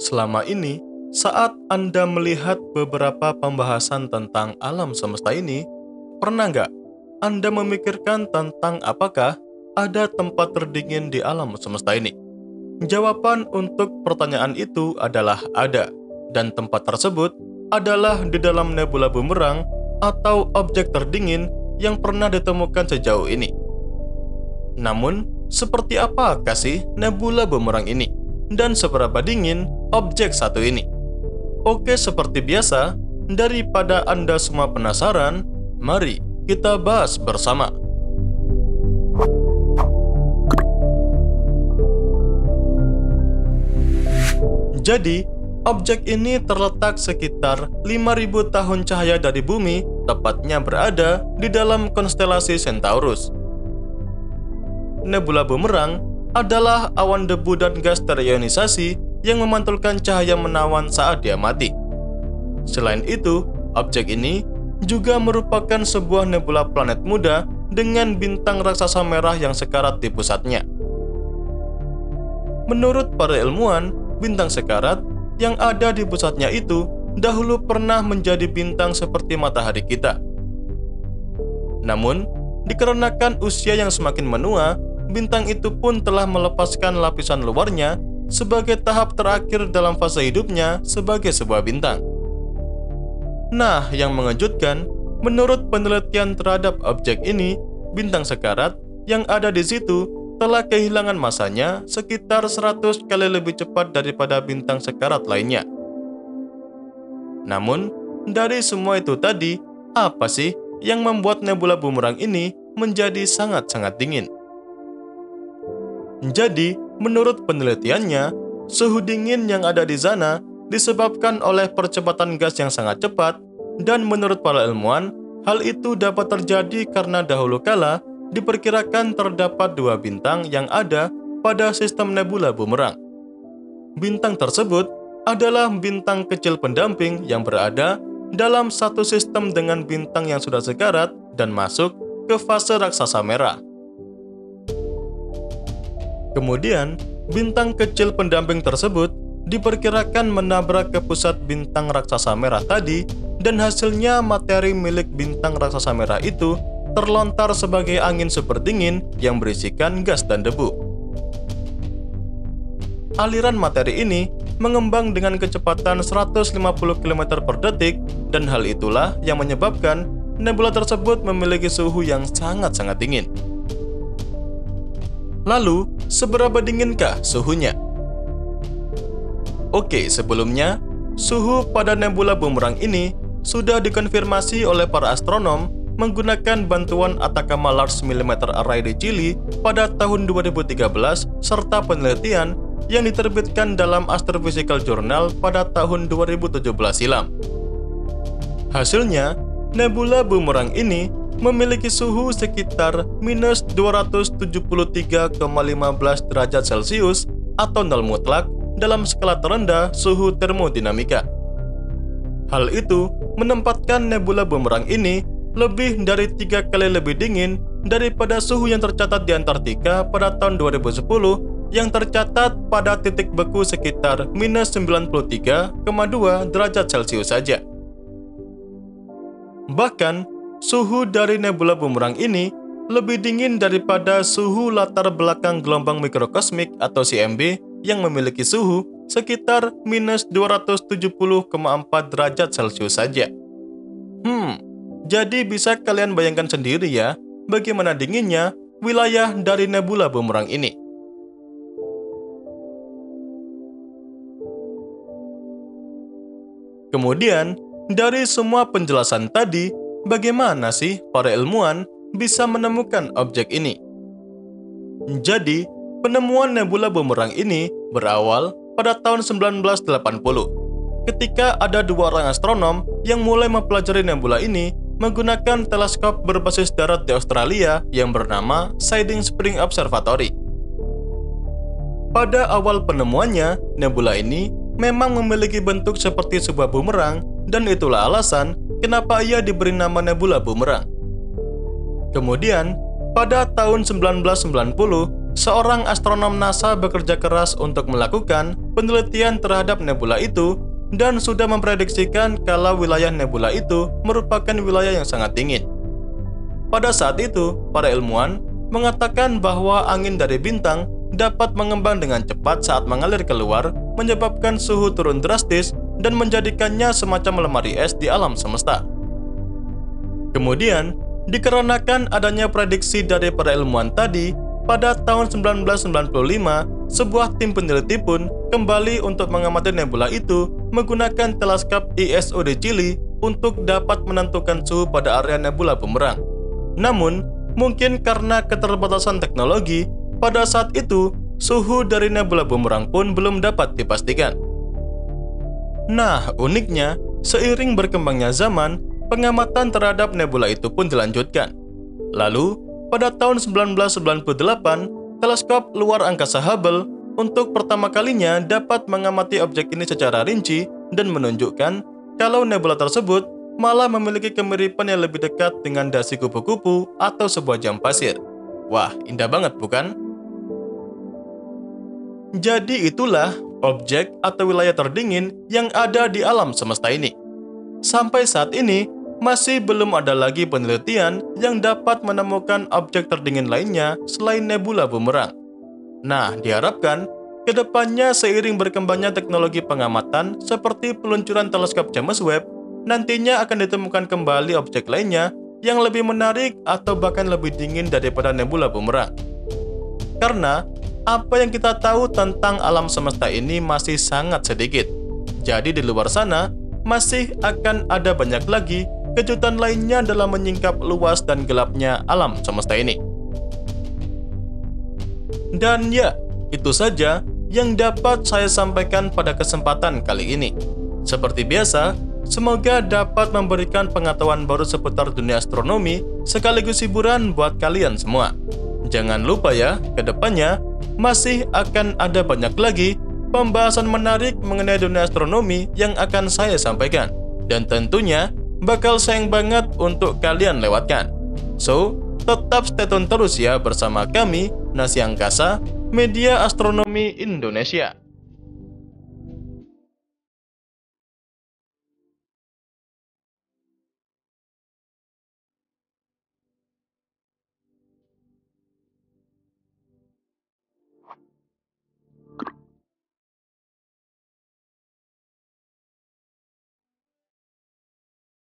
Selama ini, saat Anda melihat beberapa pembahasan tentang alam semesta ini, pernah nggak Anda memikirkan tentang apakah ada tempat terdingin di alam semesta ini? Jawaban untuk pertanyaan itu adalah ada, dan tempat tersebut adalah di dalam nebula bumerang atau objek terdingin yang pernah ditemukan sejauh ini. Namun, seperti apakah sih nebula bumerang ini? Dan seberapa dingin objek satu ini? Oke, seperti biasa, daripada Anda semua penasaran, mari kita bahas bersama. Jadi, objek ini terletak sekitar 5.000 tahun cahaya dari bumi, tepatnya berada di dalam konstelasi Centaurus. Nebula bumerang adalah awan debu dan gas terionisasi yang memantulkan cahaya menawan saat dia mati. Selain itu, objek ini juga merupakan sebuah nebula planet muda dengan bintang raksasa merah yang sekarat di pusatnya. Menurut para ilmuwan, bintang sekarat yang ada di pusatnya itu dahulu pernah menjadi bintang seperti matahari kita. Namun, dikarenakan usia yang semakin menua, bintang itu pun telah melepaskan lapisan luarnya sebagai tahap terakhir dalam fase hidupnya sebagai sebuah bintang. Nah, yang mengejutkan, menurut penelitian terhadap objek ini, bintang sekarat yang ada di situ telah kehilangan masanya sekitar 100 kali lebih cepat daripada bintang sekarat lainnya. Namun, dari semua itu tadi, apa sih yang membuat nebula bumerang ini menjadi sangat-sangat dingin? Jadi, menurut penelitiannya, suhu dingin yang ada di sana disebabkan oleh percepatan gas yang sangat cepat, dan menurut para ilmuwan, hal itu dapat terjadi karena dahulu kala diperkirakan terdapat dua bintang yang ada pada sistem nebula bumerang. Bintang tersebut adalah bintang kecil pendamping yang berada dalam satu sistem dengan bintang yang sudah sekarat dan masuk ke fase raksasa merah. Kemudian, bintang kecil pendamping tersebut diperkirakan menabrak ke pusat bintang raksasa merah tadi, dan hasilnya materi milik bintang raksasa merah itu terlontar sebagai angin super dingin yang berisikan gas dan debu. Aliran materi ini mengembang dengan kecepatan 150 km per detik, dan hal itulah yang menyebabkan nebula tersebut memiliki suhu yang sangat-sangat dingin. Lalu, seberapa dinginkah suhunya? Oke, sebelumnya, suhu pada nebula bumerang ini sudah dikonfirmasi oleh para astronom menggunakan bantuan Atacama Large Millimeter Array di Chili pada tahun 2013 serta penelitian yang diterbitkan dalam Astrophysical Journal pada tahun 2017 silam. Hasilnya, nebula bumerang ini memiliki suhu sekitar minus 273,15 derajat Celcius atau nol mutlak dalam skala terendah suhu termodinamika. Hal itu menempatkan nebula bumerang ini lebih dari 3 kali lebih dingin daripada suhu yang tercatat di Antartika pada tahun 2010 yang tercatat pada titik beku sekitar minus 93,2 derajat Celcius saja. Bahkan, suhu dari nebula bumerang ini lebih dingin daripada suhu latar belakang gelombang mikrokosmik atau CMB yang memiliki suhu sekitar minus 270,4 derajat Celcius saja. Jadi bisa kalian bayangkan sendiri ya, bagaimana dinginnya wilayah dari nebula bumerang ini. Kemudian, dari semua penjelasan tadi, bagaimana sih para ilmuwan bisa menemukan objek ini? Jadi, penemuan nebula bumerang ini berawal pada tahun 1980, ketika ada dua orang astronom yang mulai mempelajari nebula ini menggunakan teleskop berbasis darat di Australia yang bernama Siding Spring Observatory. Pada awal penemuannya, nebula ini memang memiliki bentuk seperti sebuah bumerang, dan itulah alasan kenapa ia diberi nama nebula bumerang. Kemudian, pada tahun 1990, seorang astronom NASA bekerja keras untuk melakukan penelitian terhadap nebula itu dan sudah memprediksikan kalau wilayah nebula itu merupakan wilayah yang sangat dingin. Pada saat itu, para ilmuwan mengatakan bahwa angin dari bintang dapat mengembang dengan cepat saat mengalir keluar, menyebabkan suhu turun drastis dan menjadikannya semacam lemari es di alam semesta. Kemudian, dikarenakan adanya prediksi dari para ilmuwan tadi, pada tahun 1995, sebuah tim peneliti pun kembali untuk mengamati nebula itu menggunakan teleskop ISO di Chili untuk dapat menentukan suhu pada area nebula bumerang. Namun, mungkin karena keterbatasan teknologi, pada saat itu suhu dari nebula bumerang pun belum dapat dipastikan. Nah, uniknya, seiring berkembangnya zaman, pengamatan terhadap nebula itu pun dilanjutkan. Lalu, pada tahun 1998, teleskop luar angkasa Hubble untuk pertama kalinya dapat mengamati objek ini secara rinci dan menunjukkan kalau nebula tersebut malah memiliki kemiripan yang lebih dekat dengan dasi kupu-kupu atau sebuah jam pasir. Wah, indah banget bukan? Jadi itulah objek atau wilayah terdingin yang ada di alam semesta ini. Sampai saat ini, masih belum ada lagi penelitian yang dapat menemukan objek terdingin lainnya selain nebula bumerang. Nah, diharapkan kedepannya seiring berkembangnya teknologi pengamatan seperti peluncuran teleskop James Webb, nantinya akan ditemukan kembali objek lainnya yang lebih menarik atau bahkan lebih dingin daripada nebula bumerang. Karena apa yang kita tahu tentang alam semesta ini masih sangat sedikit. Jadi di luar sana masih akan ada banyak lagi kejutan lainnya dalam menyingkap luas dan gelapnya alam semesta ini. Dan ya, itu saja yang dapat saya sampaikan pada kesempatan kali ini. Seperti biasa, semoga dapat memberikan pengetahuan baru seputar dunia astronomi sekaligus hiburan buat kalian semua. Jangan lupa ya, ke depannya masih akan ada banyak lagi pembahasan menarik mengenai dunia astronomi yang akan saya sampaikan. Dan tentunya bakal sayang banget untuk kalian lewatkan. So, tetap stay tune terus ya bersama kami, Nasi Angkasa, Media Astronomi Indonesia.